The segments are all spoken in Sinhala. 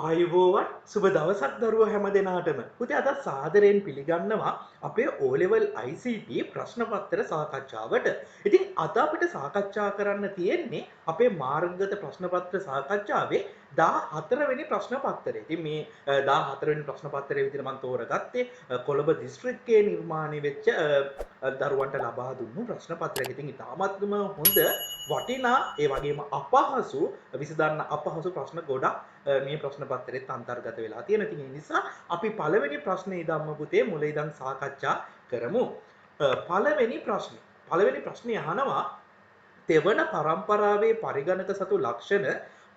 ආයුබෝවන් සුබ දවසක් දරුවෝ හැම දෙනාටම. පුතේ අද සාදරයෙන් පිළිගන්නවා අපේ O level ICT ප්‍රශ්න පත්‍ර සාකච්ඡාවට. ඉතින් අද අපිට සාකච්ඡා කරන්න තියෙන්නේ අපේ මාර්ගගත ප්‍රශ්න පත්‍ර සාකච්ඡාවේ 14 වෙනි ප්‍රශ්න පත්‍රය. ඉතින් මේ 14 වෙනි ප්‍රශ්න පත්‍රයේ විදිහට මම තෝරගත්තේ කොළඹ දිස්ත්‍රික්කයේ නිර්මාණය වෙච්ච දරුවන්ට ලබා දුන්නු ප්‍රශ්න පත්‍රයක. ඉතින් ඉතාමත්ම හොඳ වටිනා ඒ වගේම අපහසු විසඳන්න අපහසු ප්‍රශ්න ගොඩක් මේ ප්‍රශ්න පත්‍රෙත් අන්තර්ගත වෙලා තියෙන. ඉතින් ඒ නිසා අපි පළවෙනි ප්‍රශ්නේ ඉදම්ම පුතේ මුල ඉඳන් සාකච්ඡා කරමු. පළවෙනි ප්‍රශ්නේ අහනවා තෙවන පරම්පරාවේ පරිගණක සතු ලක්ෂණ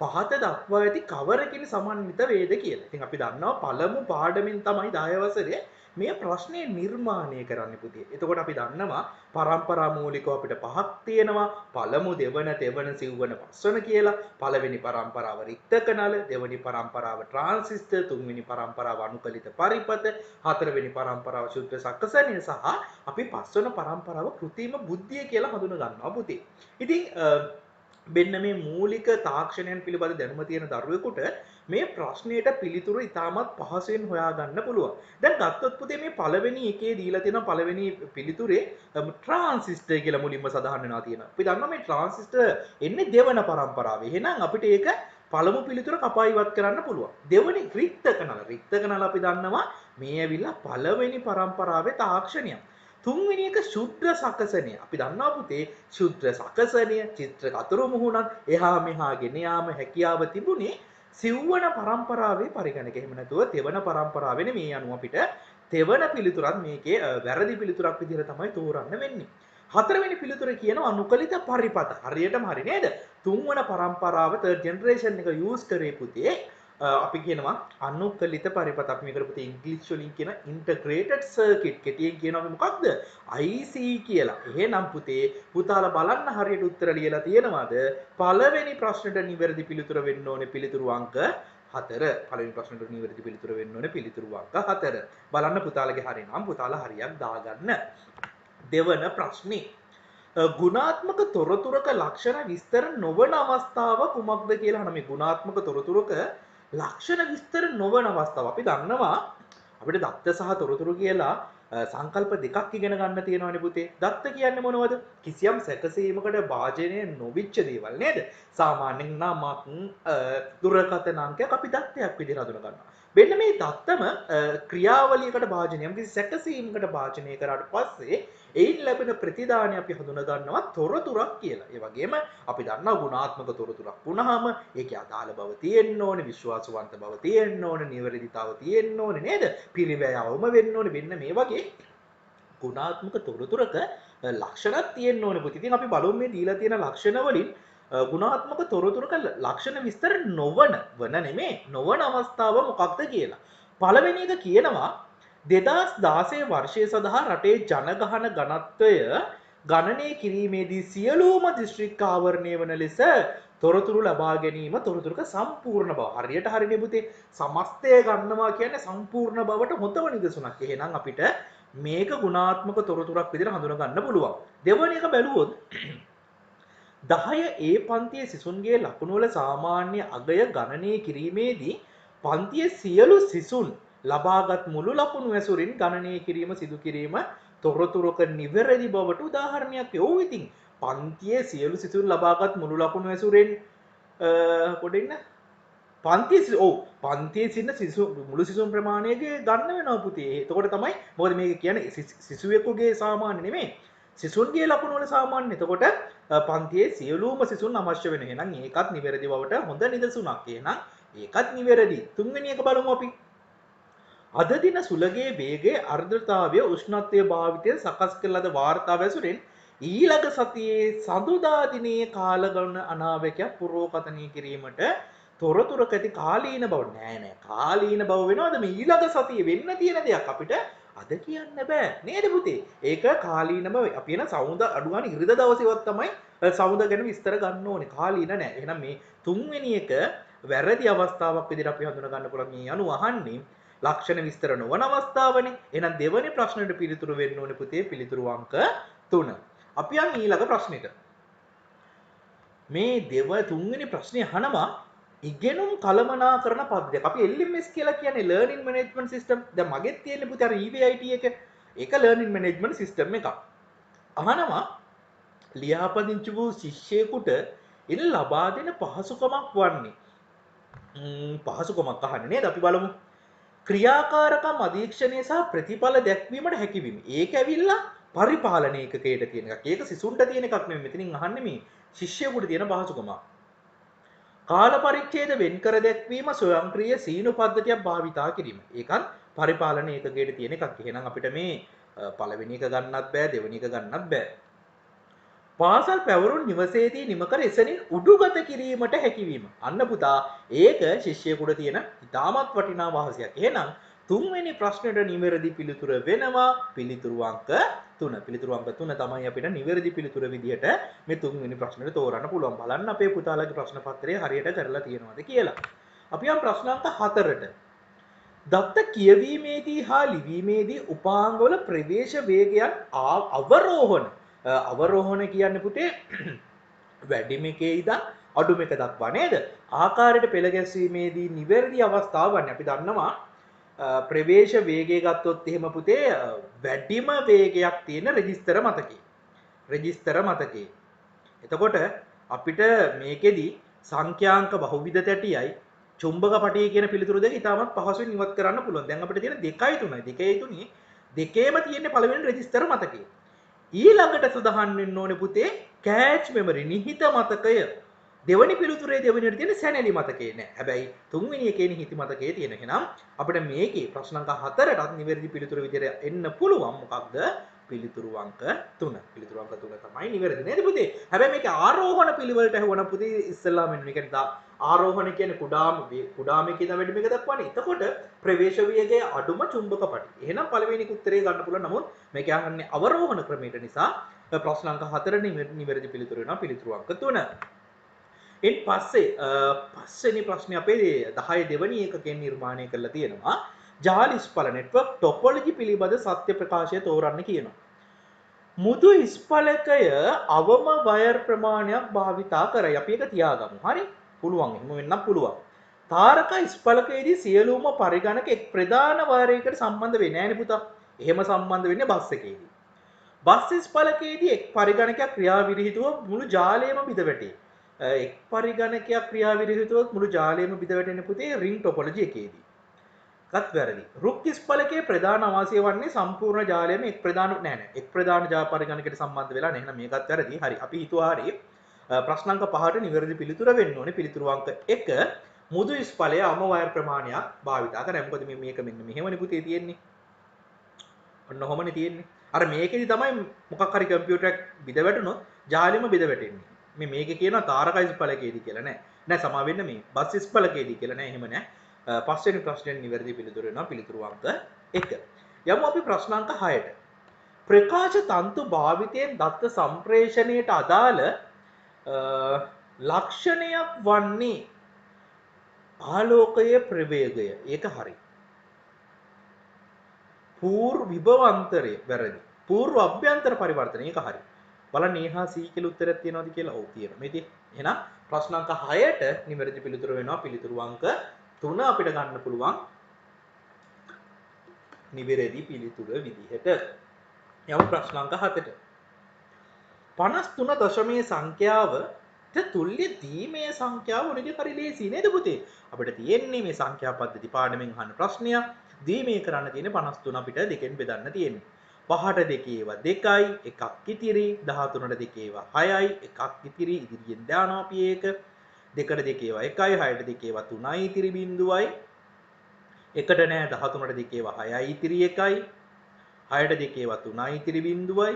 පහත දක්වා ඇති කවරකින් සමන්විත වේද කියලා. ඉතින් අපි දන්නවා පළමු පාඩමෙන් තමයි 10 වසරේ මේ ප්‍රශ්නේ නිර්මාණය කරන්න පුතේ. එතකොට අපි දන්නවා පරම්පරා මූලිකව අපිට පහක් තියෙනවා. පළමු දෙවන තෙවන සිව්වන පස්වන කියලා. පළවෙනි පරම්පරාව රික්තක නල, දෙවෙනි පරම්පරාව ට්‍රාන්සිස්ටර්, තුන්වෙනි පරම්පරාව අනුකලිත පරිපත, හතරවෙනි පරම්පරාව ශුද්ධ සකසනය සහ අපි පස්වන පරම්පරාව කෘත්‍රිම බුද්ධිය කියලා හඳුන ගන්නවා පුතේ. ඉතින් මෙන්න මේ මූලික තාක්ෂණයන් පිළිබඳ දැනුම තියෙන දරුවෙකුට මේ ප්‍රශ්නයට පිළිතුරු ඉතාමත් පහසුවෙන් හොයාගන්න පුළුවන්. දැන් ගත්තොත් පුතේ මේ පළවෙනි එකේ දීලා තියෙන පළවෙනි පිළිතුරේ ට්‍රාන්සිස්ටර් කියලා මුලින්ම සඳහන් වෙනවා තියෙනවා. අපි දන්නවා මේ ට්‍රාන්සිස්ටර් එන්නේ දෙවන පරම්පරාවේ. එහෙනම් අපිට ඒක පළමු පිළිතුර කපා ඉවත් කරන්න පුළුවන්. දෙවෙනි රික්තක නල අපි දන්නවා මේ ඇවිල්ලා පළවෙනි පරම්පරාවේ තාක්ෂණයක්. තුන්වෙනි එක ශුද්ධ සකසනය. අපි දන්නවා පුතේ ශුද්ධ සකසනය චිත්‍ර කතුරු මුහුණක් එහා මෙහා ගෙන යාම හැකියාව තිබුණේ සිව්වන පරම්පරාවේ පරිගණක. එහෙම නැතුව තෙවන පරම්පරාවේ නෙමේ අනුව අපිට තෙවන පිළිතුරත් මේකේ වැරදි පිළිතුරක් විදිහට තමයි තෝරන්න වෙන්නේ. හතරවෙනි පිළිතුර කියනවා අනුකලිත පරිපත. හරියටම හරි නේද? තුන්වන පරම්පරාව third generation එක use කරේ පුතේ අපි කියනවා අනුකලිත පරිපත. අපි මේකට පුතේ ඉංග්‍රීසි වලින් කියන integrated circuit කෙටියෙන් කියනවා මේ මොකක්ද? IC කියලා. එහෙනම් පුතේ පුතාලා බලන්න හරියට උත්තර ලියලා තියෙනවද? පළවෙනි ප්‍රශ්නෙට නිවැරදි පිළිතුර වෙන්න ඕනේ පිළිතුරු අංක 4. පළවෙනි ප්‍රශ්නෙට නිවැරදි පිළිතුර වෙන්න ඕනේ පිළිතුරු අංක 4. බලන්න පුතාලගේ හරිය නම් පුතාලා හරියක් දාගන්න. දෙවන ප්‍රශ්නේ ගුණාත්මක තොරතුරක ලක්ෂණ විස්තර නොවන අවස්ථාව කුමක්ද කියලා අහන. මේ ගුණාත්මක තොරතුරක ලක්ෂණ විස්තර නොවන අවස්ථාව අපි දන්නවා අපිට දත්ත සහ තොරතුරු කියලා සංකල්ප දෙකක් ඉගෙන ගන්න තියෙනවානේ පුතේ. දත්ත කියන්නේ මොනවද? කිසියම් සැකසීමකට භාජනය නොවිච්ච දේවල් නේද? සාමාන්‍යයෙන් නමක් දුරකථන අංකයක් අපි දත්තයක් විදිහට හඳුන ගන්නවා. මෙන්න මේ දත්තම ක්‍රියාවලියකට භාජනය යම් කිසි සැකසීමකට භාජනය කරාට පස්සේ එයින් ලැබෙන ප්‍රතිදානය අපි හඳුන ගන්නවා තොරතුරක් කියලා. ඒ වගේම අපි දන්නවා ගුණාත්මක තොරතුරක් වුණාම ඒකේ අදාළ බව තියෙන්න ඕනේ, විශ්වාසවන්ත බව තියෙන්න ඕනේ, නිවැරදිතාව තියෙන්න ඕනේ නේද? පිරිවැයවම වෙන්න ඕනේ. මෙන්න මේ වගේ ගුණාත්මක තොරතුරක ලක්ෂණක් තියෙන්න ඕනේ පුතේ. ඉතින් අපි බලමු මේ දීලා තියෙන ලක්ෂණ වලින් ගුණාත්මක තොරතුරක ලක්ෂණ විස්තර නොවන අවස්ථාව මොකක්ද කියලා. පළවෙනි එක කියනවා 2016 වර්ෂය සඳහා රටේ ජනගහන ඝනත්වය ගණනය කිරීමේදී සියලුම දිස්ත්‍රික්ක ආවරණය වන ලෙස තොරතුරු ලබා ගැනීම තොරතුරක සම්පූර්ණ බව. හරියට හරිනේ පුතේ. සමස්තය ගන්නවා කියන්නේ සම්පූර්ණ බවට හොතව නිදසුනක්. එහෙනම් අපිට මේක ගුණාත්මක තොරතුරක් විදිහට හඳුනා ගන්න පුළුවන්. දෙවැනි එක බැලුවොත් 10 ඒ පන්තියේ සිසුන්ගේ ලකුණු වල සාමාන්‍ය අගය ගණනය කිරීමේදී පන්තියේ සියලු සිසුන් ලබාගත් මුළු ලකුණු ඇසුරින් ගණනය කිරීම සිදු කිරීම තොරතුරක නිවැරදි බවට උදාහරණයක්. ඔව් ඉතින් පන්තියේ සියලු සිසුන් ලබාගත් මුළු ලකුණු ඇසුරෙන් පොඩින්න පන්තියේ සිටින මුළු සිසුන් ප්‍රමාණයගේ ගන්න වෙනවා පුතේ. එතකොට තමයි මොකද මේක කියන්නේ සිසුවෙකුගේ සාමාන්‍ය නෙමෙයි. සිසුන්ගේ ලකුණු වල සාමාන්‍ය. එතකොට පන්තියේ සියලුම සිසුන් අවශ්‍ය වෙන. එහෙනම් ඒකත් නිවැරදි බවට හොඳ නිදසුනක්. එහෙනම් ඒකත් නිවැරදි. තුන්වෙනි එක බලමු අපි. අද දින සුළගේ වේගයේ ආර්ද්‍රතාවය උෂ්ණත්වය භාවිතය සකස් කළ ලද වාර්තාව ඇසුරෙන් ඊළඟ සතියේ සඳුදා දිනයේ කාලගණන අනාවැකයක් පුරෝකථනය කිරීමට තොරතුරක ඇති කාලීන බව නෑ කාලීන බව වෙනවද? මේ ඊළඟ සතියේ වෙන්න තියෙන දෙයක් අපිට අද කියන්න බෑ නේද පුතේ? ඒක කාලීන බව අපි එන සමුද අඩුගානේ ඉරිදා දවසේවත් තමයි සමුද ගැන විස්තර ගන්න ඕනේ. කාලීන නෑ. එහෙනම් මේ තුන්වෙනි එක වැරදි අවස්ථාවක් විදිහට අපි හඳුනා ගන්න පුළුවන්. මේ අනුව අහන්නේ ලක්ෂණ විස්තර නොවන අවස්ථාවනේ. එහෙනම් දෙවෙනි ප්‍රශ්නෙට පිළිතුරු වෙන්න ඕනේ පුතේ පිළිතුරු අංක 3. අපි යන් ඊළඟ ප්‍රශ්නෙට. මේ තුන්වෙනි ප්‍රශ්නේ අහනවා ඉගෙනුම් කළමනාකරන පද්ධතියක්. අපි LMS කියලා කියන්නේ learning management system. දැන් මගෙත් තියෙන පුතේ අර EVIT එක. ඒක learning management system එකක්. අහනවා ලියාපදිංචි වූ ශිෂ්‍යයෙකුට ඉන් ලබා දෙන පහසුකමක් වන්නේ. පහසුකමක් අහන්නේ නේද? අපි බලමු. ක්‍රියාකාරකම් අධීක්ෂණය සහ ප්‍රතිඵල දැක්වීමට හැකිවීම. ඒක ඇවිල්ලා පරිපාලන ඒකකයට තියෙන එකක්. ඒක සිසුන්ට තියෙන එකක් නෙමෙයි. මෙතනින් අහන්නේ මේ ශිෂ්‍යයෙකුට තියෙන පහසුකමක්. කාල පරිච්ඡේද වෙන්කර දැක්වීම ස්වයංක්‍රීය සීනු පද්ධතියක් භාවිතා කිරීම. ඒකත් පරිපාලන ඒකකයට තියෙන එකක්. එහෙනම් අපිට මේ පළවෙනි එක ගන්නත් බෑ, දෙවෙනි එක ගන්නත් බෑ. පාසල් පැවරුම් නිවසේදී නිම කර එසනින් උඩුගත කිරීමට හැකිවීම. අන්න පුතා ඒක ශිෂ්‍යයෙකුට තියෙන ඉතාමත් වටිනා වාසියක්. එහෙනම් තුන්වෙනි ප්‍රශ්නෙට නිවැරදි පිළිතුර වෙනවා පිළිතුරු අංක 3. පිළිතුරු අංක 3 තමයි අපිට නිවැරදි පිළිතුර විදිහට මේ තුන්වෙනි ප්‍රශ්නෙට තෝරන්න පුළුවන්. බලන්න අපේ පුතාලගේ ප්‍රශ්න පත්‍රය හරියට කරලා තියෙනවද කියලා. අපි යම් ප්‍රශ්න අංක 4ට. දත්ත කියවීමේදී හා ලිවීමේදී උපාංගවල ප්‍රවේශ වේගයන් අවරෝහණ කියන්නේ පුතේ වැඩිම එකේ ඉඳන් අඩුම එක දක්වා නේද? ආකාරයට පෙළ ගැස්වීමේදී නිවැරදි අවස්ථාව වන්නේ අපි දන්නවා ප්‍රවේශ වේගය ගත්තොත් එහෙම පුතේ වැඩිම වේගයක් තියෙන රෙජිස්ටර් මතකයේ. එතකොට අපිට මේකෙදි සංඛ්‍යාංක බහුවිධ තැටියයි චුම්බක පටිය කියන පිළිතුරු දෙක ඉතාමත් පහසුවෙන් ඉවත් කරන්න පුළුවන්. දැන් අපිට තියෙන 2යි 3යි. 2යි 3යි දෙකේම තියෙන පළවෙනි රෙජිස්ටර් මතකයේ. ඊළඟට සඳහන් වෙන්න ඕනේ පුතේ කෑච් මෙමරි නිහිත මතකය. දෙවනි පිළිතුරේ දෙවෙනියට තියෙන සැනලි මතකේ නෑ. හැබැයි තුන්වෙනි එකේ නිහිත මතකයේ තියෙන. එහෙනම් අපිට මේකේ ප්‍රශ්න අංක 4ටත් නිවැරදි පිළිතුර විදිහට එන්න පුළුවන්. මොකක්ද? පිළිතුරු අංක 3. පිළිතුරු අංක 3 තමයි නිවැරදි නේද පුතේ? හැබැයි මේක ආරෝහණ පිළිවෙලට හවන පුතේ ඉස්සෙල්ලාම එන්නේ. ඒ කියන්නේ ආරෝහණ කියන්නේ කුඩාම එකේ ඉඳන් වැඩිම එක දක්වානේ. එතකොට ප්‍රවේශ වේගයේ අඩුම චුම්බක පටි. එහෙනම් පළවෙනි උත්තරේ ගන්න පුළුවන්. නමුත් මේක යන්නේ අවරෝහණ ක්‍රමයට නිසා ප්‍රශ්න අංක 4 නිවැරදි පිළිතුර වෙනවා පිළිතුරු අංක 3. එන් පස්සේ පස්වෙනි ප්‍රශ්නේ අපේ 10 දෙවනි එකකෙන් නිර්මාණය කරලා තියෙනවා. ජාල ස්පල නෙට්වර්ක් ටොපොලොජි පිළිබඳ සත්‍ය ප්‍රකාශය තෝරන්න කියනවා. මුදු ස්පලකය අවම වයර් ප්‍රමාණයක් භාවිතා කරයි. අපි ඒක තියාගමු. හරි? පුළුවන්. එහෙම වෙන්නත් පුළුවන්. තාරක ස්පලකයේදී සියලුම පරිගණක එක් ප්‍රධාන වයරයකට සම්බන්ධ වෙන්නේ නැහැ නේ පුතා. එහෙම සම්බන්ධ වෙන්නේ බස් එකේදී. බස් ස්පලකයේදී එක් පරිගණකයක් ක්‍රියාවිරහිතව මුළු ජාලයම බිඳ වැටේ. එක් පරිගණකයක් ක්‍රියාවිරහිතව මුළු ජාලයම බිඳ වැටෙන පුතේ රින් ටොපොලොජි එකේදී. කත් වැරදි. රුක් ස්පලකයේ ප්‍රධාන අවාසිය වන්නේ සම්පූර්ණ ජාලයම එක් ප්‍රධාන එක් ප්‍රධාන ජා පරිගණකයට සම්බන්ධ වෙලා නැහැ. එහෙනම් මේකත් වැරදි. හරි. අපි හිතුවා හරි. ප්‍රශ්න අංක 5ට නිවැරදි පිළිතුර වෙන්න ඕනේ. පිළිතුරු අංක 1 මුදු ස්පලය අම වයර් ප්‍රමාණයක් භාවිතා කරා. මොකද මේක මෙන්න මෙහෙමනේ පුතේ තියෙන්නේ. ඔන්න ඔහොමනේ තියෙන්නේ. අර මේකෙදි තමයි මොකක් හරි කම්පියුටරයක් බිඳ වැටුනොත් ජාලෙම බිඳ වැටෙන්නේ. මේකේ කියනවා තාරක ස්පලකයේදී කියලා නෑ. නෑ සමා වෙන්න මේ බස් ස්පලකයේදී කියලා නෑ. එහෙම නෑ. පස්වෙනි ප්‍රශ්නෙට නිවැරදි පිළිතුර වෙනවා පිළිතුරු අංක 1. යමු අපි ප්‍රශ්න අංක 6ට. ප්‍රකාශ තන්තු භාවිතයෙන් දත්ත සම්ප්‍රේෂණයට අදාළ ලක්ෂණයක් වන්නේ ආලෝකයේ ප්‍රවේගය. ඒක හරි. පූර්ව විභවාන්තරය වැරදි. පූර්ව අභ්‍යන්තර පරිවර්තනය ඒක හරි. බලන්න ඒ හා C කියලා උත්තරයක් තියෙනවද කියලා. ඔව් තියෙනවා. මේ ඉතින් එහෙනම් ප්‍රශ්න අංක 6ට නිවැරදි පිළිතුර වෙනවා පිළිතුරු අංක 3 අපිට ගන්න පුළුවන් නිවැරදි පිළිතුර විදිහට. යමු ප්‍රශ්න අංක 7ට. 53 දශමයේ සංඛ්‍යාවට තුල්‍ය දීමේ සංඛ්‍යාව උනේදී හරි ලේසි නේද පුතේ? අපිට තියෙන්නේ මේ සංඛ්‍යා පද්ධති පාඩමෙන් අහන ප්‍රශ්නයක්. දීමේ කරන්න තියෙන්නේ 53 අපිට දෙකෙන් බෙදන්න තියෙන්නේ. 5ට දෙකේ ඒවා 2යි, එකක් ඉතිරි. 13ට දෙකේ ඒවා 6යි, එකක් ඉතිරි. ඉදිරියෙන් දානවා අපි ඒක. 2ට දෙකේ ඒවා 1යි, 6ට දෙකේ ඒවා 3යි ඉතිරි බිඳුවයි. එකට නෑ 13ට දෙකේ ඒවා 6යි ඉතිරි 1යි. 6ට දෙකේ ඒවා 3යි ඉතිරි බිඳුවයි.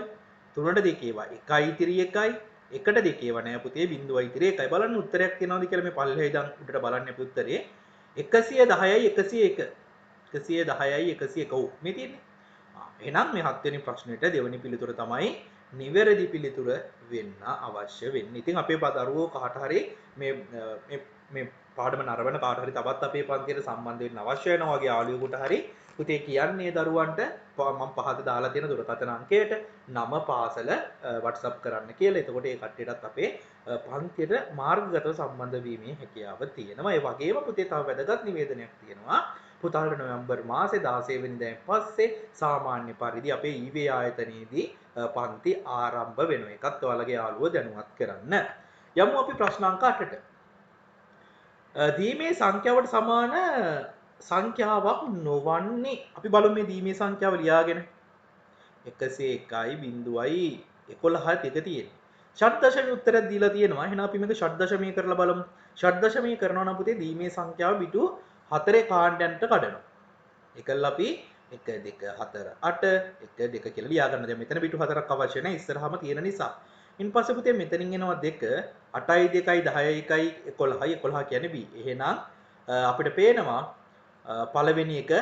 3ට දෙකේ ඒවා 1යි ඉතිරි 1යි. එකට දෙකේ ඒවා නෑ පුතේ බිඳුවයි ඉතිරි 1යි. බලන්න උත්තරයක් එනවද කියලා මේ පල්ලෙහා ඉඳන් උඩට බලන්න අපි උත්තරේ 110යි 101. 110යි 101. ඔව් මේ තියෙන්නේ. එහෙනම් මේ 7 වෙනි ප්‍රශ්නෙට දෙවෙනි පිළිතුර තමයි නිවැරදි පිළිතුර වෙන්න අවශ්‍ය වෙන්නේ. ඉතින් අපේ දරුවෝ කාට හරි මේ පාඩම නරඹන කාට හරි තවත් අපේ පන්තියට සම්බන්ධ වෙන්න අවශ්‍ය වෙනවා වගේ යාළුවෙකුට හරි පුතේ කියන්නේ දරුවන්ට මම පහත දාලා තියෙන දුරකථන අංකයට නම පාසල WhatsApp කරන්න කියලා. එතකොට ඒ කට්ටියටත් අපේ පන්තියට මාර්ගගතව සම්බන්ධ වීමේ හැකියාව තියෙනවා. ඒ වගේම පුතේ තව වැදගත් නිවේදනයක් තියෙනවා. පුතාලට නොවැම්බර් මාසේ 16 වෙනිදාන් පස්සේ සාමාන්‍ය පරිදි අපේ ඊවේ ආයතනයේදී පන්ති ආරම්භ වෙනවා. ඒකත් ඔයාලගේ යාළුවෝ දැනුවත් කරන්න. යමු අපි ප්‍රශ්න අංක 8ට. දීමේ සංඛ්‍යාවට සමාන සංඛ්‍යාවක් නොවන්නේ අපි බලමු මේ දීමේ සංඛ්‍යාව ලියාගෙන 101.11 දෙක තියෙන්නේ. ෂඩ් දශමයේ උත්තරයක් දීලා තියෙනවා. එහෙනම් අපි මේක ෂඩ් දශමයේ කරලා බලමු. ෂඩ් දශමයේ කරනවා නම් පුතේ දීමේ සංඛ්‍යාව පිටු 4 කාණ්ඩයන්ට කඩනවා. ඒකල් අපි 1 2 4 8 1 2 කියලා ලියා ගන්න. දැන් මෙතන පිටු 4ක් අවශ්‍ය නැහැ ඉස්සරහම තියෙන නිසා. ඉන්පස්සේ පුතේ මෙතනින් එනවා 2 8යි 2යි 10යි 1යි 11යි 11 කියන්නේ b. එහෙනම් අපිට පේනවා පළවෙනි එක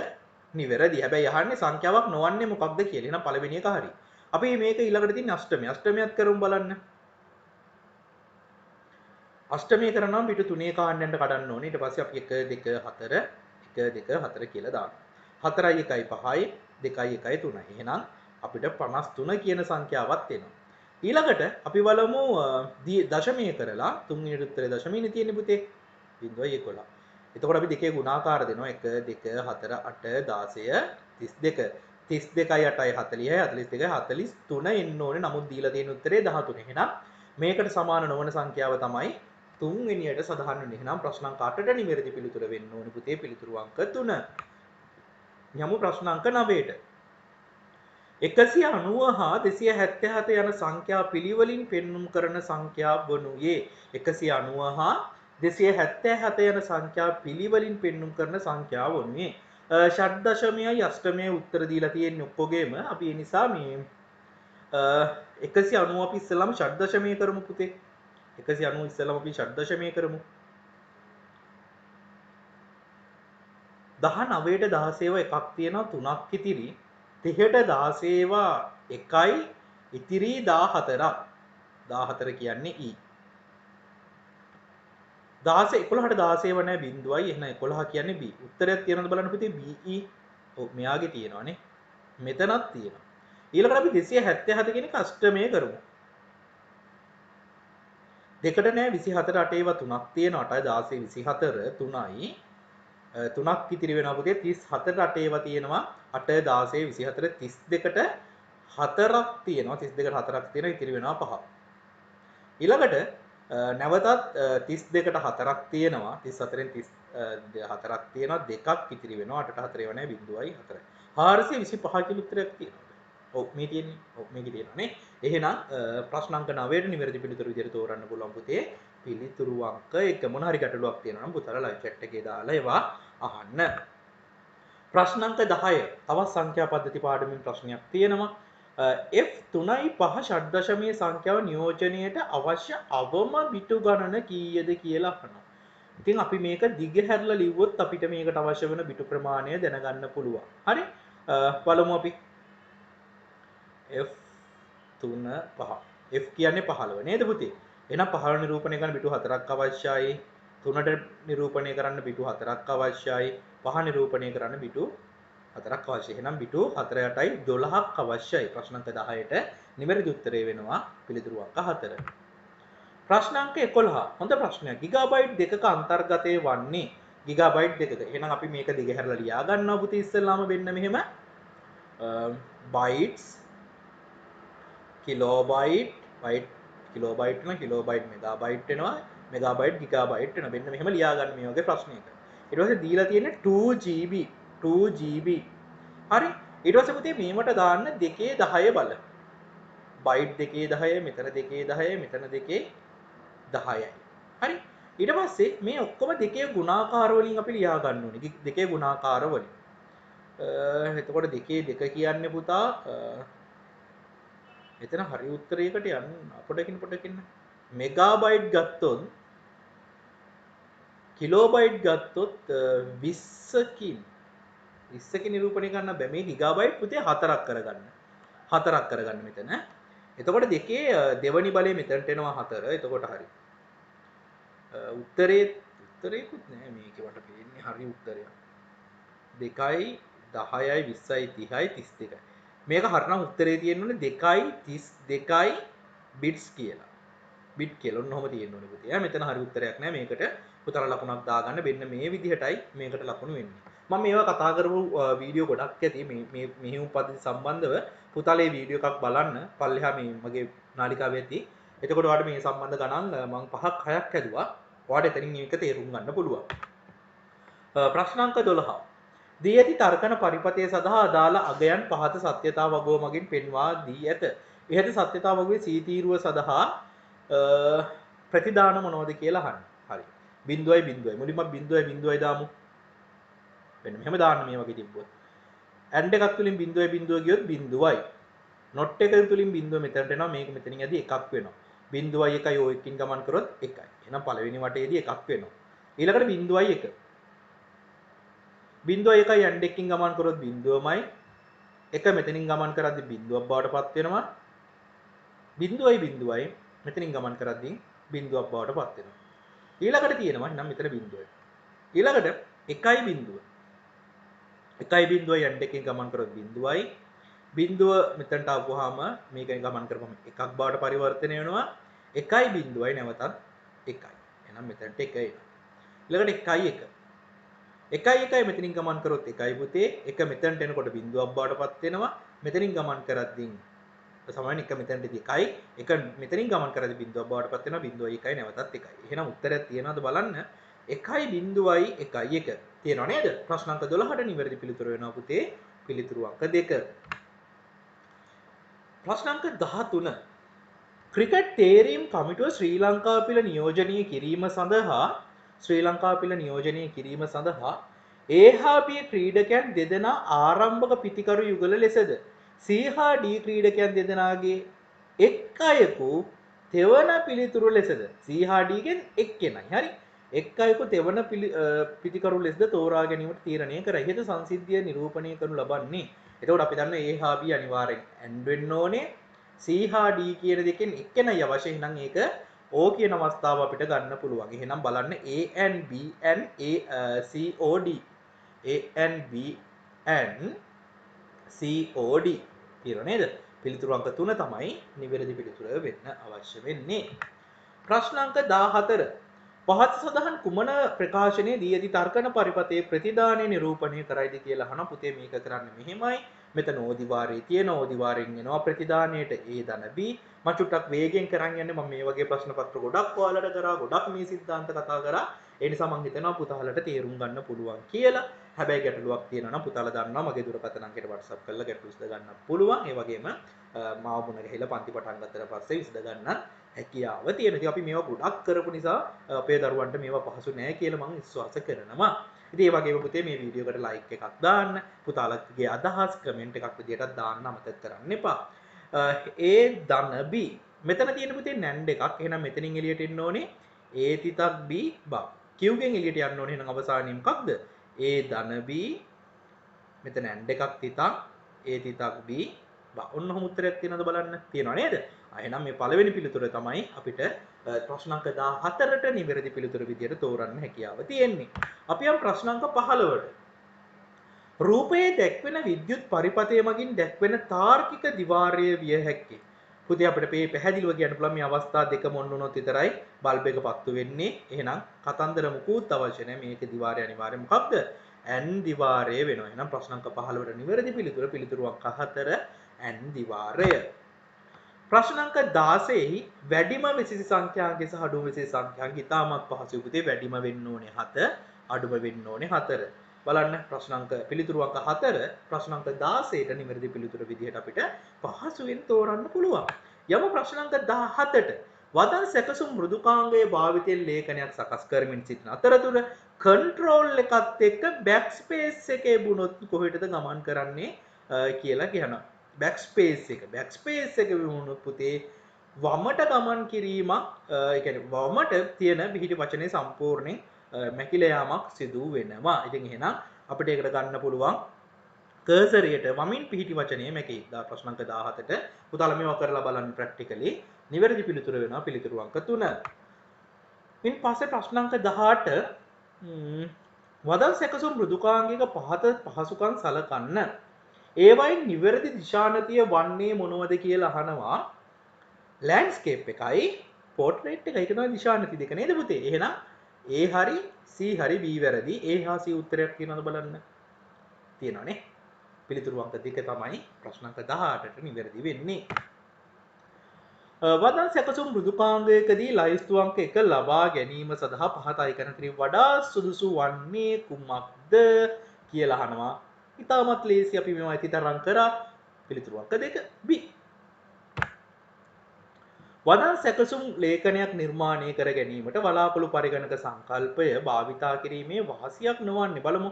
නිවැරදි. හැබැයි අහන්නේ සංඛ්‍යාවක් නොවන්නේ මොකක්ද කියලා. එහෙනම් පළවෙනි එක හරි. අපි මේක ඊළඟට තියෙන අෂ්ටමය. අෂ්ටමයත් කරමු බලන්න. අෂ්ටමය කරනවා පිටු 3 කාණ්ඩයන්ට කඩන්න ඕනේ. ඊට පස්සේ අපි 1 2 4 1 2 4 කියලා දානවා. 4යි 1යි 5යි 2යි 1යි 3යි. එහෙනම් අපිට 53 කියන සංඛ්‍යාවක් එනවා. ඊළඟට අපි බලමු දශමය කරලා තුන්වෙනි උත්තරේ දශමයනේ තියෙන්නේ පුතේ 0.11. එතකොට අපි දෙකේ ගුණාකාර දෙනවා 1 2 4 8 16 32. 32යි 8යි 40යි 42යි 43 එන්න ඕනේ. නමුත් දීලා තියෙන උත්තරේ 13. එහෙනම් මේකට සමාන නොවන සංඛ්‍යාව තමයි තුන්වෙනියට සඳහන් වෙන්නේ. එහෙනම් ප්‍රශ්න අංක 8ට නිවැරදි පිළිතුර වෙන්න ඕනේ පුතේ පිළිතුරු අංක 3. යමු ප්‍රශ්න අංක 9ට. 190 හා 277 යන සංඛ්‍යා පිළිවෙලින් පෙන්눔 කරන සංඛ්‍යා වනුයේ 190 හා 277 යන සංඛ්‍යා පිළිවෙලින් පෙන්눔 කරන සංඛ්‍යා වනුයේ ෂඩ් දශමයයි අෂ්ටමයයි උත්තර දීලා තියෙන්නේ ඔක්කොගේම අපි ඒ නිසා මේ 190 අපි ඉස්සෙල්ලාම ෂඩ් දශමය කරමු පුතේ 190 ඉස්සෙල්ලාම අපි ෂඩ් දශමය කරමු 19ට 16 එකක් තියෙනවා 3ක් ඉතිරි 30ට 16 එකයි ඉතිරි 14ක් 14 කියන්නේ e 16 11ට 16 නැහැ බිඳුවයි එහෙනම් 11 කියන්නේ b උත්තරයක් තියෙනවද බලන්න පුතේ be ඔව් මෙයාගේ තියෙනවානේ මෙතනක් තියෙනවා ඊළඟට අපි 277 කියන එක අෂ්ටමය කරමු දෙකට නෑ 24 8 ඒවා 3ක් තියෙනවා 8 16 24 3යි 3ක් ඉතිරි වෙනවා පුතේ 34ට 8 ඒවා තියෙනවා 8 16 24 32ට 4ක් තියෙනවා 32ට 4ක් තියෙනවා ඉතිරි වෙනවා 5 ඊළඟට නැවතත් 32ට 4ක් තියෙනවා 34න් 34ක් තියෙනවා දෙකක් ඉතිරි වෙනවා 8ට 4 ඒවා නැහැ 0.4 425 කියලා උත්තරයක් තියෙනවා ඔව් මේ තියෙන්නේ ඔව් මේකේ තියෙනවා නේ එහෙනම් ප්‍රශ්න අංක 9ට නිවැරදි පිළිතුරු විදිහට තෝරන්න පුළුවන් පුතේ පිළිතුරු අංක 1 මොන හරි ගැටලුවක් තියෙනවා නම් පුතාලා ලයිව් chat එකේ දාලා ඒවා අහන්න ප්‍රශ්න අංක 10 තවත් සංඛ්‍යා පද්ධති පාඩමින් ප්‍රශ්නයක් තියෙනවා f 3.5 ෂඩ් දශමයේ සංඛ්‍යාව නියෝජනයට අවශ්‍ය අවම බිටු ගණන කීයද කියලා අහනවා. ඉතින් අපි මේක දිගහැරලා ලිව්වොත් අපිට මේකට අවශ්‍ය වෙන බිටු ප්‍රමාණය දැනගන්න පුළුවන්. හරි? බලමු අපි f 3.5 f කියන්නේ 15 නේද පුතේ? එහෙනම් 15 නිරූපණය කරන්න බිටු 4ක් අවශ්‍යයි. 3ට නිරූපණය කරන්න බිටු 4ක් අවශ්‍යයි. 5 නිරූපණය කරන්න බිටු 4ක් අවශ්‍යයි. එහෙනම් බිටු 4 8යි 12ක් අවශ්‍යයි. ප්‍රශ්න අංක 10ට නිවැරදි උත්තරය වෙනවා පිළිතුරු අංක 4. ප්‍රශ්න අංක 11. හොඳ ප්‍රශ්නයක්. ගිගාබයිට් දෙකක අන්තර්ගතය වන්නේ ගිගාබයිට් දෙකක. එහෙනම් අපි මේක දිගහැරලා ලියා ගන්නවා පුතේ ඉස්සෙල්ලාම වෙන්න මෙහෙම. බයිට්ස් කිලෝබයිට් බයිට් කිලෝබයිට් වෙනවා කිලෝබයිට් මෙගාබයිට් වෙනවා මෙගාබයිට් ගිගාබයිට් වෙනවා. මෙන්න මෙහෙම ලියා ගන්න මේ වගේ ප්‍රශ්නයක. ඊට පස්සේ දීලා තියෙන්නේ 2GB 2GB හරි ඊට පස්සේ පුතේ මේවට දාන්න 2.10 බල බයිට් 2.10 මෙතන 2.10 මෙතන 2.10යි හරි ඊට පස්සේ මේ ඔක්කොම දෙකේ ගුණාකාර වලින් අපි ලියා ගන්න ඕනේ දෙකේ ගුණාකාර වලින් එතකොට 2 කියන්නේ පුතා මෙතන හරි උත්තරයකට යන්න පොඩකින් මෙගාබයිට් ගත්තොත් කිලෝබයිට් ගත්තොත් 20කින් 20කින් නිරූපණය කරන්න බෑ මේ ගිගාබයිට් පුතේ 4ක් කරගන්න මෙතන එතකොට දෙකේ දෙවනි බලය මෙතනට එනවා 4 එතකොට හරි උත්තරේ උත්තරේකුත් නෑ මේකේ මට පේන්නේ හරි උත්තරයක්. 2යි 10යි 20යි 30යි 32යි. මේක හරිනම් උත්තරේ තියෙන්නේ 2යි 32යි බිට්ස් කියලා. බිට් කියලා ඔන්න ඔහම තියෙන්න ඕනේ පුතේ. මෙතන හරි උත්තරයක් නෑ මේකට. පුතාලා ලකුණක් දාගන්න මෙන්න මේ විදිහටයි මේකට ලකුණු වෙන්නේ. මම මේවා කතා කරපු වීඩියෝ ගොඩක් ඇති මේ මෙහෙයුම් පද්ධති සම්බන්ධව පුතාලා මේ වීඩියෝ එකක් බලන්න. පල්ලෙහා මේ මගේ නාලිකාවේ ඇති. එතකොට ඔයාලට මේ සම්බන්ධ ගණන් මම 5ක් 6ක් හැදුවා. ඔයාලට එතනින් මේක තේරුම් ගන්න පුළුවන්. ප්‍රශ්න අංක 12. දී ඇති තර්කන පරිපථය සඳහා අදාළ අගයන් පහත සත්‍යතා වගුව මගින් පෙන්වා දී ඇත. ඉහත සත්‍යතා වගුවේ සී තීරුව සඳහා ප්‍රතිදාන මොනවද කියලා අහන්න. හරි. 0.0 මුලින්ම 0.0 දාමු. මෙන්න මෙහෙම දාන්න මේ වගේ තිබ්බොත්. ඇන්ඩ් එකක් තුලින් 0.0 ගියොත් 0යි. නොට් එක තුලින් 0 මෙතනට එනවා මේක මෙතනින් ඇදී එකක් වෙනවා. 0යි 1යි ඔය එකකින් ගමන් කරොත් 1යි. එහෙනම් පළවෙනි වටේදී එකක් වෙනවා. ඊළඟට 0යි 1. 0.1යි ඇන්ඩ් එකකින් ගමන් කරොත් 0මයි. 1 මෙතනින් ගමන් කරද්දී 0ක් බවට පත් වෙනවා. 0යි මෙතනින් ගමන් කරද්දී 0ක් බවට පත් වෙනවා. ඊළඟට තියෙනවා එහෙනම් මෙතන 0යි. ඊළඟට 1.0. 1.0යි ඇන්ඩ් එකකින් ගමන් කරොත් 0යි. 0 මෙතනට ආවොහම මේකෙන් ගමන් කරපුවම එකක් බවට පරිවර්තනය වෙනවා. 1.0යි නැවතත් 1යි. එහෙනම් මෙතනට 1 එනවා. ඊළඟට 1යි 1. 1යි මෙතනින් ගමන් කරොත් 1යි පුතේ. 1 මෙතනට එනකොට 0ක් බවට පත් වෙනවා. මෙතනින් ගමන් කරද්දී සමාන 1 මෙතනටදී 1යි. 1 මෙතනින් ගමන් කරද්දී 0ක් බවට පත් වෙනවා. 0යි 1යි නැවතත් 1යි. එහෙනම් උත්තරයක් තියෙනවද බලන්න. 1.0යි 1යි 1 තියෙනව නේද? ප්‍රශ්න අංක 12ට නිවැරදි පිළිතුර වෙනවා පුතේ. පිළිතුරු අංක 2. ප්‍රශ්න අංක 13. ක්‍රිකට් තේරීම් කමිටුව ශ්‍රී ලංකා පිළ නියෝජනය කිරීම සඳහා A හා B ක්‍රීඩකයන් දෙදෙනා ආරම්භක පිතිකරු යුගල ලෙසද C හා D ක්‍රීඩකයන් දෙදෙනාගේ එක් අයෙකු තෙවන පිළිතුරු ලෙසද C හා D ගෙන් එක්කෙනයි. හරි. එක් අයෙකු තෙවන පිතිකරු ලෙසද තෝරා ගැනීමට තීරණය කරයි. ඉහත සංසිද්ධිය නිරූපණය කරනු ලබන්නේ. එතකොට අපි දන්නවා A හා B අනිවාර්යෙන් AND වෙන්න ඕනේ. C හා D කියන දෙකෙන් එක්කෙනයි අවශ්‍ය. එහෙනම් ඒක O කියන අවස්ථාව අපිට ගන්න පුළුවන්. එහෙනම් බලන්න A and B and COD. A and B and COD කියලා නේද? පිළිතුරු අංක 3 තමයි නිවැරදි පිළිතුර වෙන්න අවශ්‍ය වෙන්නේ. ප්‍රශ්න අංක 14. පහත සඳහන් කුමන ප්‍රකාශනයේ දී ඇති තර්කන පරිපතේ ප්‍රතිදානය නිරූපණය කරයිද කියලා අහන පුතේ මේක කරන්නේ මෙහෙමයි. මෙතන ඕදිවාරයේ තියෙන ඕදිවාරයෙන් එනවා ප්‍රතිදානයට A ධන B. මම චුට්ටක් වේගෙන් කරන් යන්නේ. මම මේ වගේ ප්‍රශ්න පත්‍ර ගොඩක් ඔයාලට කරා. ගොඩක් මේ සිද්ධාන්ත කතා කරා. ඒ නිසා මම හිතනවා පුතාලට තේරුම් ගන්න පුළුවන් කියලා. හැබැයි ගැටලුවක් තියෙනවා නම් පුතාලා දන්නවා මගේ දුරකථන අංකයට WhatsApp කරලා ගැටලු විසඳ ගන්න පුළුවන්. ඒ වගේම මාව මුණ ගැහිලා පන්ති පටන් ගත්තට පස්සේ විසඳ ගන්න හැකියාව තියෙනවා. ඉතින් අපි මේවා ගොඩක් කරපු නිසා අපේ දරුවන්ට මේවා පහසු නෑ කියලා මම විශ්වාස කරනවා. ඉතින් ඒ වගේම පුතේ මේ වීඩියෝ එකට ලයික් එකක් දාන්න. පුතාලගේ අදහස් කමෙන්ට් එකක් විදියට දාන්න අමතක කරන්න එපා. A ධන B මෙතන තියෙන පුතේ නැන්ඩ් එකක්. එහෙනම් මෙතනින් එළියට එන්න ඕනේ A තිතක් B බා. Q ගෙන් එළියට යන්න ඕනේ. එහෙනම් අවසානයේ මොකක්ද? A ධන B මෙතන නැන්ඩ් එකක් තිතක් A තිතක් B බා. ඔන්න ඔහොම උත්තරයක් තියෙනවද බලන්න. තියෙනව නේද? එහෙනම් මේ පළවෙනි පිළිතුර තමයි අපිට ප්‍රශ්න අංක 14ට නිවැරදි පිළිතුර විදියට තෝරන්න හැකියාව තියෙන්නේ. අපි යම් ප්‍රශ්න අංක 15ට. රූපයේ දැක්වෙන විද්‍යුත් පරිපථය මගින් දැක්වෙන තාර්කික දිවාරය විය හැක්කේ. පුතේ අපිට මේ පැහැදිලිව කියන්න පුළුවන් මේ අවස්ථා දෙකම ඔන්න උනොත් විතරයි බල්බ් එක පත්තු වෙන්නේ. එහෙනම් කතන්දර මුකුත් අවශ්‍ය නැහැ. මේක දිවාරය අනිවාර්යයෙන් මොකක්ද? N දිවාරය වෙනවා. එහෙනම් ප්‍රශ්න අංක 15ට නිවැරදි පිළිතුරු අංක 4 N දිවාරය. ප්‍රශ්න අංක 16 වැඩිම විශේෂ සංඛ්‍යාංග සහ අඩුම විශේෂ සංඛ්‍යාංග ඉතාමත් පහසුයි පුතේ. වැඩිම වෙන්න ඕනේ 7, අඩුම වෙන්න ඕනේ 4. බලන්න ප්‍රශ්න අංක පිළිතුරු අංක 4 ප්‍රශ්න අංක 16ට නිවැරදි පිළිතුර විදිහට අපිට පහසුවෙන් තෝරන්න පුළුවන්. යමු ප්‍රශ්න අංක 17ට. වදන් සැකසුම් මෘදුකාංගයේ භාවිතයෙන් ලේඛනයක් සකස් කරමින් සිටින අතරතුර කන්ට්‍රෝල් එකත් එක්ක බෑක් ස්පේස් එකේ බුණොත් කොහෙටද ගමන් කරන්නේ කියලා කියනවා. බෑක් ස්පේස් එක වුණොත් පුතේ වමට ගමන් කිරීමක් ඒ කියන්නේ වමට තියෙන පිහිටි වචනේ සම්පූර්ණයෙන් මැකිලා යාමක් සිදු වෙනවා. ඉතින් එහෙනම් අපිට ඒකට ගන්න පුළුවන් කර්සරයට වමින් පිහිටි වචනේ මැකී. ප්‍රශ්න අංක 17ට පුතාලා මේවා කරලා බලන්න ප්‍රැක්ටිකලි. නිවැරදි පිළිතුර වෙනවා පිළිතුරු අංක 3. ඉන් පස්සේ ප්‍රශ්න අංක 18 වදන් සැකසුම් මෘදුකාංගික පහත පහසුකම් සලකන්න. ඒවයින් නිවැරදි දිශානතිය වන්නේ මොනවද කියලා අහනවා. ලෑන්ඩ්ස්කේප් එකයි පෝර්ට්‍රේට් එකයි ඒක තමයි දිශානති දෙක නේද පුතේ? එහෙනම් A හරි C හරි B වැරදි. A හා C උත්තරයක් කියනවද බලන්න. තියෙනවනේ. පිළිතුරු අංක 2 තමයි ප්‍රශ්න අංක 18ට නිවැරදි වෙන්නේ. වදන් සැකසුම් මෘදුකාංගයකදී ලයිස්තු අංක 1 ලබා ගැනීම සඳහා පහත අයිකරණකින් වඩා සුදුසු වන්නේ කුමක්ද කියලා අහනවා. ඉතාමත් ලේසි අපි මේවා ඉතිතරම් කරා. පිළිතුරු අංක 2 B. වදන් සැකසුම් ලේඛනයක් නිර්මාණය කර ගැනීමට වලාකුළු පරිගණක සංකල්පය භාවිතා කිරීමේ වාසියක් නොවන්නේ. බලමු.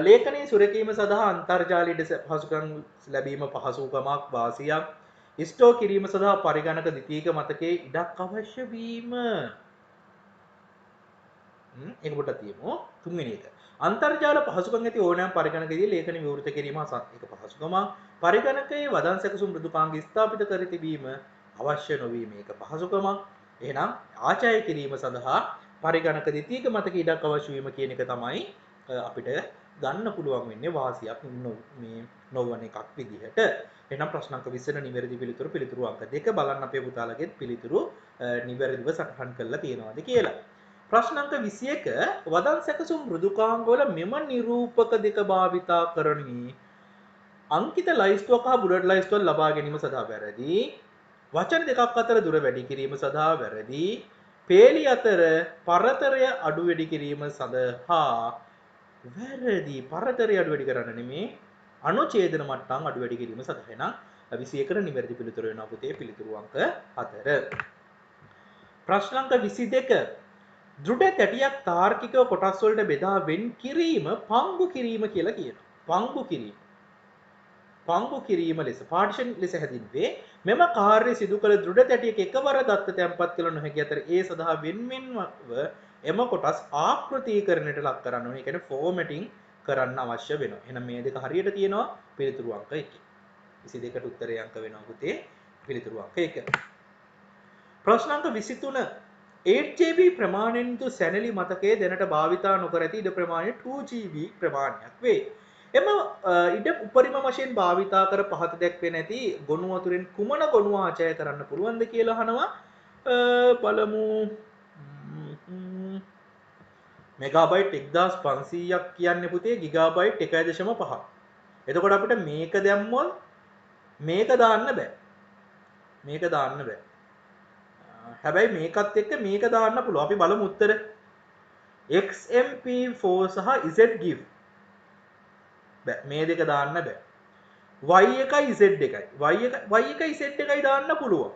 ලේඛනයේ සුරකීම සඳහා අන්තර්ජාලයට පහසුකම් ලැබීම පහසුකමක් වාසියක්. ස්ටෝ කිරීම සඳහා පරිගණක ද්විතීයික මතකයේ ඉඩක් අවශ්‍ය වීම. ඒක පොඩ්ඩක් තියමු. තුන්වෙනි එක. අන්තර්ජාල පහසුකම් ඇති ඕනෑම පරිගණකයේදී ලේඛන විවෘත කිරීම ඒක පහසුකමක්. පරිගණකයේ වදන් සැකසුම් මෘදුකාංග ස්ථාපිත කර තිබීම අවශ්‍ය නොවීම ඒක පහසුකමක්. එහෙනම් ආචාර්ය කිරීම සඳහා පරිගණක ද්විතීයික මතක ඉඩක් අවශ්‍ය වීම කියන එක තමයි අපිට ගන්න පුළුවන් වෙන්නේ වාසියක් මේ නොවන එකක් විදිහට. එහෙනම් ප්‍රශ්න අංක 20 නිවැරදි පිළිතුරු අංක 2 බලන්න අපේ පුතාලගේ පිළිතුරු නිවැරදිව සටහන් කරලා තියෙනවද කියලා. ප්‍රශ්න අංක 21 වදන් සැකසුම් මෘදුකාංග වල මෙම නිරූපක දෙක භාවිතා කරණී අංකිත ලයිස්තුවක් හා බුලට් ලයිස්තුවක් ලබා ගැනීම සඳහා වැරදි. වචන දෙකක් අතර දුර වැඩි කිරීම සඳහා වැරදි. පේලි අතර පරතරය අඩු වැඩි කිරීම සඳහා වැරදි. පරතරය අඩු වැඩි කරන්න නෙමේ අනුඡේදන මට්ටම් අඩු වැඩි කිරීම සඳහා. එහෙනම් 21ට නිවැරදි පිළිතුර වෙනවා පුතේ පිළිතුරු අංක 4. ප්‍රශ්න අංක 22 දෘඩ තැටියක් තාර්කිකව කොටස් වලට බෙදා වෙන් කිරීම පංගු කිරීම කියලා කියනවා. පංගු කිරීම ලෙස පාර්ටිෂන් ලෙස හැදින්වේ. මෙම කාර්ය සිදු කළ දෘඩ තැටියක එකවර දත්ත තැන්පත් කළ නොහැකි අතර ඒ සඳහා වෙන්වෙන්ව එම කොටස් ආකෘතීකරණයට ලක් කරන්න ඕනේ. ඒ කියන්නේ ෆෝමැටිං කරන්න අවශ්‍ය වෙනවා. එහෙනම් මේ දෙක හරියට තියෙනවා පිළිතුරු අංක 1. 22ට උත්තරේ අංක වෙනවා පුතේ පිළිතුරු අංක 1. ප්‍රශ්න අංක 23 8GB ප්‍රමාණයෙන් යුතු සැනලි මතකයේ දැනට භාවිතා නොකර ඇති ඉඩ ප්‍රමාණය 2GB ප්‍රමාණයක් වේ. එම ඉඩ උපරිම වශයෙන් භාවිතා කර පහත දැක්වේ නැති ගොනු වතුරෙන් කුමන ගොනුව ආචාර්ය කරන්න පුළුවන්ද කියලා අහනවා. බලමු. මෙගාබයිට් 1500ක් කියන්නේ පුතේ ගිගාබයිට් 1.5. එතකොට අපිට මේක දැම්මොත් මේක දාන්න බෑ. හැබැයි මේකත් එක්ක මේක දාන්න පුළුවන්. අපි බලමු උත්තර. XMP4 සහ ZGIF. බෑ මේ දෙක දාන්න බෑ. Y එකයි Z එකයි. Y එකයි Z එකයි දාන්න පුළුවන්.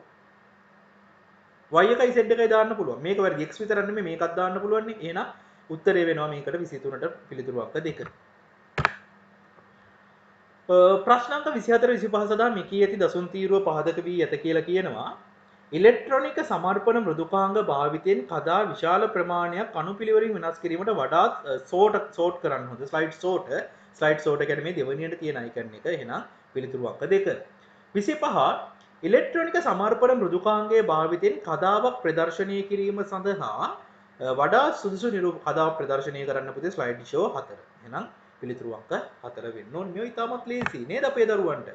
y එකයි z එකයි දාන්න පුළුවන්. මේක වැරදි. x විතරක් නෙමෙයි මේකත් දාන්න පුළුවන් නේ. එහෙනම් උත්තරේ වෙනවා මේකට 23ට පිළිතුරු අංක 2. ප්‍රශ්න අංක 24 25 සඳහා මෙකී ඇති දසුන් තීරුව පහදක වී ඇත කියලා කියනවා. ඉලෙක්ට්‍රොනික සමර්පණ මෘදුකාංග භාවිතයෙන් කදා විශාල ප්‍රමාණයක් අනුපිළිවෙලින් වෙනස් කිරීමට වඩාත් සෝට් කරන්න හොඳ. ස්ලයිඩ් සෝට් කියන්නේ මේ දෙවෙනියට තියෙන අයිකන් එක. එහෙනම් පිළිතුරු අංක 2. 25 ඉලෙක්ට්‍රොනික සමර්පණ මෘදුකාංගයේ භාවිතයෙන් කදාවක් ප්‍රදර්ශනය කිරීම සඳහා වඩා සුදුසු නිරූප කදාවක් ප්‍රදර්ශනය කරන්න පුතේ ස්ලයිඩ් ෂෝ 4. එහෙනම් පිළිතුරු අංක 4 වෙන්න ඕනේ. මේ ඉතාමත් ලේසි නේද අපේ දරුවන්ට?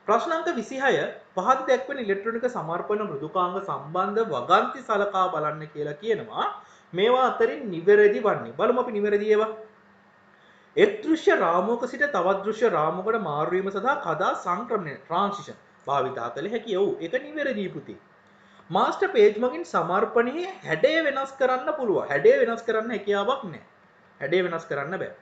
ප්‍රශ්න අංක 26 පහත දැක්වෙන ඉලෙක්ට්‍රොනික සමර්පණ මෘදුකාංග සම්බන්ධ වගන්ති සලකා බලන්න කියලා කියනවා. මේවා අතරින් නිවැරදි වන්නේ. බලමු අපි නිවැරදි ඒවා. එක් දෘශ්‍ය රාමුවක සිට තවත් දෘශ්‍ය රාමුවකට මාරු වීම සඳහා කදා සංක්‍රමණය ට්‍රාන්සිෂන් භාවිතා කළ හැකි. ඔව් ඒක නිවැරදි පුතේ. මාස්ටර් පේජ් මගින් සමර්පණයේ හැඩය වෙනස් කරන්න පුළුවන්. හැඩය වෙනස් කරන්න හැකියාවක් නැහැ. හැඩය වෙනස් කරන්න බෑ.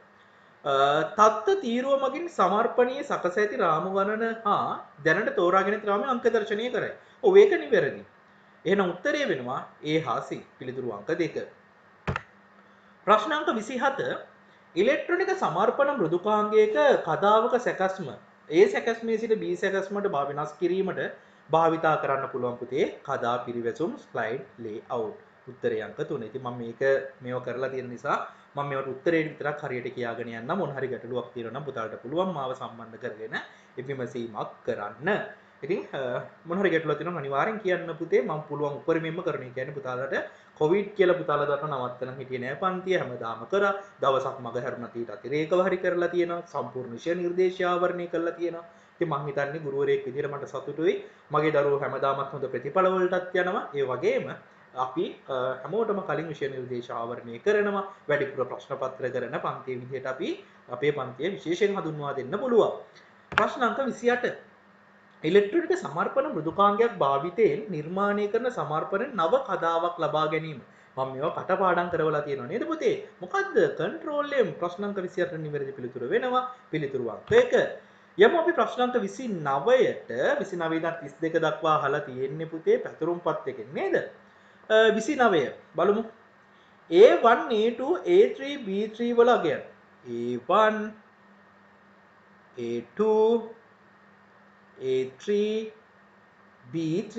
තත්ත්ව තීරුව මගින් සමර්පණයේ සකස ඇති රාමු ගණන හා දැනට තෝරාගෙන ඇති රාමුවේ අංක දර්ශනය කරයි. ඔව් ඒක නිවැරදි. එහෙනම් උත්තරය වෙනවා A හා C. පිළිතුරු අංක 2. ප්‍රශ්න අංක 27 ඉලෙක්ට්‍රොනික සමර්පණ මෘදුකාංගයක කදාවක සැකස්ම A සැකස්මේ සිට B සැකස්මට වෙනස් කිරීමට භාවිතා කරන්න පුළුවන් පුතේ කදා පිරිවැසුම් ස්ලයිඩ් ලේඅවුට්. උත්තරය අංක 3. ඉතින් මම මේව කරලා තියෙන නිසා මම මේවට උත්තරේ විතරක් හරියට කියාගෙන යන්න මොන හරි ගැටලුවක් තියෙනවා නම් පුතාලට පුළුවන් මාව සම්බන්ධ කරගෙන විමසීමක් කරන්න. ඉතින් මොන හරි ගැටලුවක් තියෙනවා අනිවාර්යෙන් කියන්න පුතේ මම පුළුවන් උපරිමයෙන්ම කරන්න. කියන්නේ පුතාලට කොවිඩ් කියලා පුතාලා දන්න නවත්තන හිටියේ නෑ පන්තිය හැමදාම කරා. දවසක් මග හැරුණා ඊට අතිරේකව හරි කරලා තියෙනවා. සම්පූර්ණ විෂය නිර්දේශය ආවරණය කරලා තියෙනවා. ඉතින් මං හිතන්නේ ගුරුවරයෙක් විදිහට මට සතුටුයි. මගේ දරුවෝ හැමදාමත් හොඳ ප්‍රතිඵල වලටත් යනවා. ඒ වගේම අපි හැමෝටම කලින් විෂය නිර්දේශ ආවරණය කරනවා. වැඩිපුර ප්‍රශ්න පත්‍ර කරන පන්තියේ විදිහට අපි අපේ පන්තිය විශේෂයෙන් හඳුන්වා දෙන්න පුළුවන්. ප්‍රශ්න අංක 28 ඉලෙක්ට්‍රොනික සමර්පණ මෘදුකාංගයක් භාවිතයෙන් නිර්මාණය කරන සමර්පණ නව කතාවක් ලබා ගැනීම. මම මේවා කටපාඩම් කරවලා තියෙනවා නේද පුතේ? මොකද්ද? කන්ට්‍රෝල් M ප්‍රශ්න අංක 28 නිවැරදි පිළිතුර වෙනවා. පිළිතුරු අංක 1. යමු අපි ප්‍රශ්න අංක 29ට 29 ඉඳන් 32 දක්වා අහලා තියෙන්නේ පුතේ පැතුරුම්පත් එකෙන් නේද? 29 බලමු. A1 A2 A3 B3 වල අගයන්. A1 A2 A3 B3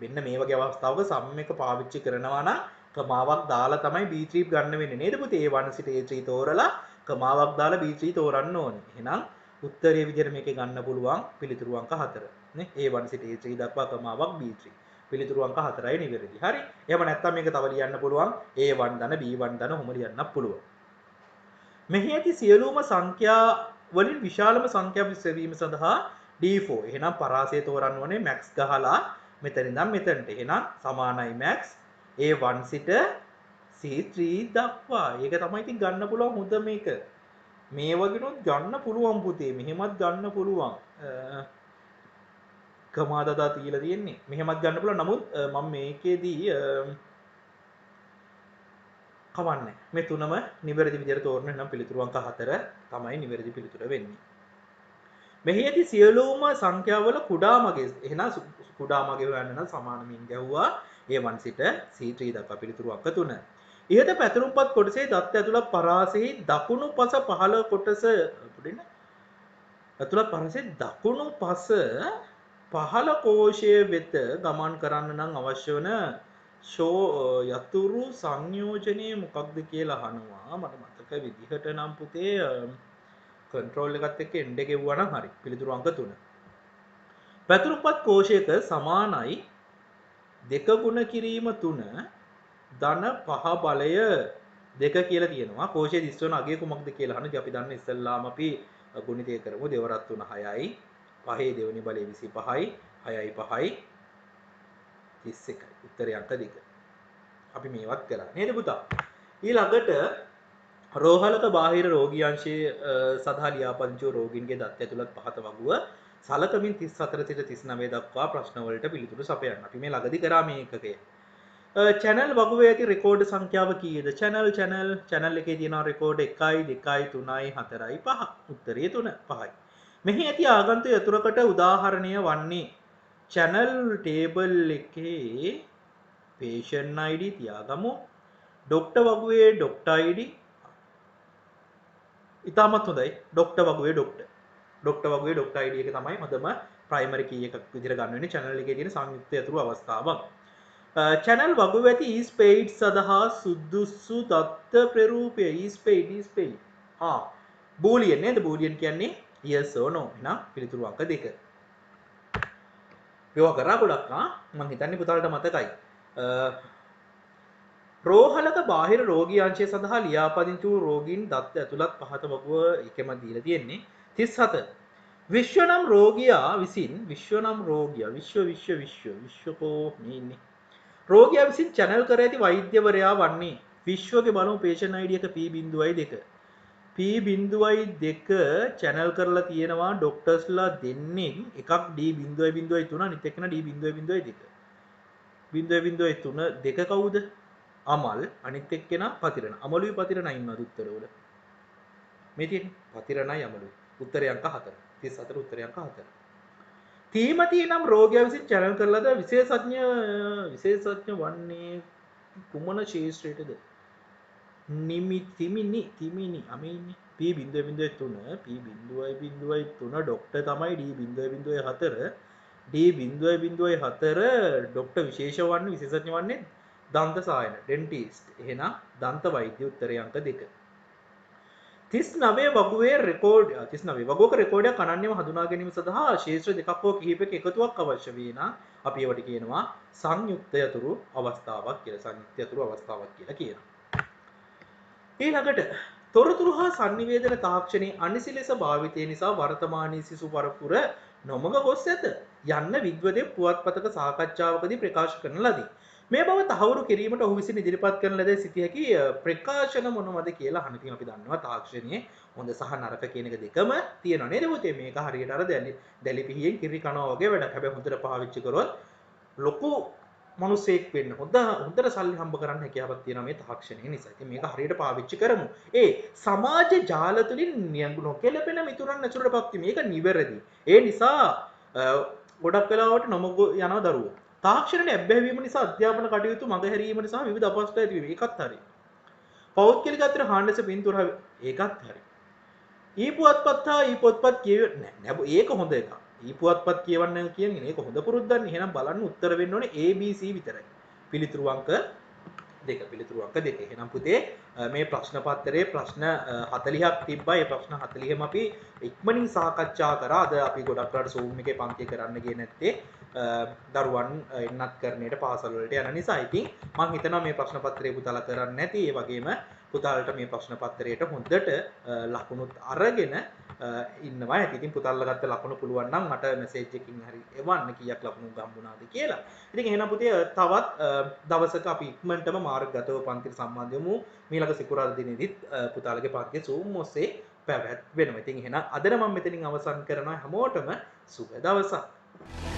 මෙන්න මේ වගේ අවස්ථාවක සම් එක පාවිච්චි කරනවා නම් කමාවක් දාලා තමයි B3 ගන්න වෙන්නේ නේද පුතේ A1 සිට A3 තෝරලා කමාවක් දාලා B3 තෝරන්න ඕනේ. එහෙනම් උත්තරයේ විදිහට මේකේ ගන්න පුළුවන් පිළිතුරු අංක 4 නේ A1 සිට A3 දක්වා කමාවක් B3 පිළිතුරු අංක 4යි නිවැරදි. හරි. එහෙම නැත්නම් මේක තව ලියන්න පුළුවන් A1 ධන B1 ධන ඔහොම ලියන්නත් පුළුවන්. මෙහි ඇති සියලුම සංඛ්‍යා වලින් විශාලම සංඛ්‍යාව විසවීම සඳහා D4. එහෙනම් පරාසය තෝරන්න ඕනේ max ගහලා මෙතන ඉඳන් මෙතනට. එහෙනම් සමානයි max A1 සිට C3 දක්වා. ඒක තමයි ඉතින් ගන්න පුළුවන් හොඳ මේක. මේ වගේනොත් ගන්න පුළුවන් පුතේ. මෙහෙමත් ගන්න පුළුවන්. කමාදදා තියලා තියෙන්නේ. මෙහෙමත් ගන්න පුළුවන්. නමුත් මම මේකේදී කවන්නේ. මේ තුනම නිවැරදි විදිහට තෝරන නම් පිළිතුරු අංක 4 තමයි නිවැරදි පිළිතුර වෙන්නේ. මෙහි ඇති සියලුම සංඛ්‍යාවල කුඩා මගේ එහෙනම් කුඩා මගේ හොයන්න නම් සමාන මින් ගැව්වා A1 සිට C3 දක්වා පිළිතුරු අංක 3. ඉහත පැතුරුම්පත් කොටසේ දත් ඇතුළත් පරාසෙහි දකුණු පස පහළ කොටස පුඩින්න ඇතුළත් පරාසෙහි දකුණු පස පහළ කෝෂය වෙත ගමන් කරන්න නම් අවශ්‍ය වන යතුරු සංයෝජනය මොකක්ද කියලා අහනවා. මට මතක විදිහට නම් පුතේ කන්ට්‍රෝල් එකත් එක්ක එන්ඩ් එක ගෙවුවා නම් හරි. පිළිතුරු අංක 3. පැතුරුම්පත් කෝෂයක සමානයි 2 ගුණ කිරීම 3 ධන 5 බලය 2 කියලා තියෙනවා. කෝෂයේ දිස්වන අගය කුමක්ද කියලා අහනවා. අපි දන්න ඉස්සල්ලාම අපි ගුණිතය කරමු. දෙවරත් 3 6යි. 5 දෙවෙනි බලය 25යි. 6යි 5යි 31යි. උත්තරය අංක 2. අපි මේවත් කරා නේද පුතා? ඊළඟට රෝහලක බාහිර රෝගී අංශයේ සඳහා ලියාපදිංචි රෝගීන්ගේ දත් ඇතුළත් පහත වගුව සලකමින් 34 සිට 39 දක්වා ප්‍රශ්න වලට පිළිතුරු සපයන්න. අපි මේ ළඟදී කරා මේ එකකේ. channel වගුවේ ඇති රෙකෝඩ් සංඛ්‍යාව කීයද? channel එකේ තියෙනවා රෙකෝඩ් 1යි 2යි 3යි 4යි 5. උත්තරය 3 5යි. මෙහි ඇති ආගන්තුක යතුරකට උදාහරණය වන්නේ channel table එකේ patient ID තියාගමු. doctor වගුවේ doctor ID ඉතාමත් හොඳයි. ડોක්ටර් වගුවේ ડોක්ටර් වගුවේ ડોක්ටර් ID එක තමයි හොඳම ප්‍රයිමරි කී එකක් විදිහට ගන්න වෙන්නේ channel එකේ තියෙන සංයුක්ත යතුරු අවස්ථාවක්. channel වගුවේ ඇති e-spade සඳහා සුදුසු දත්ත ප්‍රරූපය e-spade boolean නේද? boolean කියන්නේ yes or no. එහෙනම් පිළිතුරු අංක 2. මේවා කරා ගොඩක් මම හිතන්නේ පුතාලට මතකයි. රෝහලක බාහිර රෝගී අංශය සඳහා ලියාපදිංචි වූ රෝගීන් දත් ඇතුළත් පහත වගුව එකම දීලා තියෙන්නේ 37. විශ්වනම් රෝගියා විසින් විශ්වකෝ මේ ඉන්නේ. රෝගියා විසින් channel කර ඇති වෛද්‍යවරයා වන්නේ විශ්වගේ බලමු patient ID එක P.2. P.2 channel කරලා තියෙනවා ડોක්ටර්ස්ලා දෙන්නෙන් එකක් D.03 අනිත් එක්කන D.02. 0.03 දෙක කවුද? අමල් අනිත් එක්කෙනා පතිරණ. අමලුයි පතිරණයි ඉන්නවද උත්තරවල? මේ තියෙන්නේ පතිරණයි අමලුයි. උත්තරය අංක 4. 34 උත්තරය අංක 4. තීමති නම් රෝගියා විසින් channel කරලාද විශේෂඥ වන්නේ කුමන ශේෂ්ත්‍රයටද? තිමිනි අමෙන්නේ P.03 ડોක්ටර් තමයි D.04 D.04 ડોක්ටර් විශේෂ වන්නේ විශේෂඥ වන්නේ දන්ත සායන ඩෙන්ටිස්ට්. එහෙනම් දන්ත වෛද්‍ය උත්තරය අංක 2. 39 වගුවේ රෙකෝඩ් 39 වගුවක රෙකෝඩයක් අනන්‍යව හඳුනා ගැනීම සඳහා ශේෂ්ත්‍ර දෙකක් හෝ කිහිපයක එකතුවක් අවශ්‍ය වී නම් අපි ඒවට කියනවා සංයුක්ත යතුරු අවස්ථාවක් කියලා. සංයුක්ත යතුරු අවස්ථාවක් කියලා කියනවා. ඊළඟට තොරතුරු හා sannivedana තාක්ෂණයේ අනිසි ලෙස භාවිතය නිසා වර්තමානයේ සිසු පරපුර නොමග ගොස් ඇත යන්න විද්වදේ පුවත්පතක සාකච්ඡාවකදී ප්‍රකාශ කරන ලදී. මේ බව තහවුරු කිරීමට ඔහු විසින් ඉදිරිපත් කරන ලද සිටිය හැකි ප්‍රකාශන මොනවද කියලා අහන. ඉතින් අපි දන්නවා තාක්ෂණයේ හොඳ සහ නරක කියන එක දෙකම තියෙනවා නේද පුතේ? මේක හරියට අර දැලි පිහියෙන් කිරි කනවා වගේ වැඩක්. හැබැයි හොඳට පාවිච්චි කරොත් ලොකු මිනිසෙක් වෙන්න හොඳට සල්ලි හම්බ කරන්න හැකියාවක් තියෙනවා මේ තාක්ෂණය නිසා. ඉතින් මේක හරියට පාවිච්චි කරමු. ඒ සමාජ ජාල තුලින් නොකෙලපෙන මිතුරන් ඇසුරටපත් වීම මේක නිවැරදි. ඒ නිසා ගොඩක් වෙලාවට නොමග යන දරුවෝ තාක්ෂණයට ඇබ්බැහිවීම නිසා අධ්‍යාපන කටයුතු මගහැරීම නිසා විවිධ අපහසුතා ඇති වීම ඒකත් හරි. පෞද්ගලික අතර හාන්ඩස පින්තූර ඒකත් හරි. ඊ පුවත්පත් හා ඊ පොත්පත් කියව නෑ ඒක හොඳ එකක්. ඊ පුවත්පත් කියවන්න කියන්නේ ඒක හොඳ පුරුද්දක් නේ. එහෙනම් බලන්න උත්තර වෙන්න ඕනේ ABC විතරයි. පිළිතුරු අංක 2 පිළිතුරු අංක 2. එහෙනම් පුතේ මේ ප්‍රශ්න පත්‍රයේ ප්‍රශ්න 40ක් තිබ්බා. ඒ ප්‍රශ්න 40ම අපි ඉක්මනින් සාකච්ඡා කරා. අද අපි ගොඩක් වෙලාවට Zoom එකේ පන්ති කරන්න ගියේ නැත්තේ දරුවන් එන්නත් කරන්නේට පාසල් වලට යන නිසා. ඉතින් මම හිතනවා මේ ප්‍රශ්න පත්‍රය පුතාලා කරන්නේ නැති. ඒ වගේම පුතාලට මේ ප්‍රශ්න පත්‍රයට හොඳට ලකුණුත් අරගෙන ඉන්නවා. ඉතින් පුතාලා ගත්ත ලකුණු පුළුවන් නම් මට මැසේජ් එකකින් හරි එවන්න කීයක් ලකුණු ගම්බුණාද කියලා. ඉතින් එහෙනම් පුතේ තවත් දවසක අපි ඉක්මනටම මාර්ගගතව පන්තිට සම්බන්ධ වෙමු. මීළඟ සිකුරාදා දිනේදීත් පුතාලගේ පන්තිය Zoom ඔස්සේ පැවැත්වෙනවා. ඉතින් එහෙනම් අද නම් මම මෙතනින් අවසන් කරනවා. හැමෝටම සුබ දවසක්.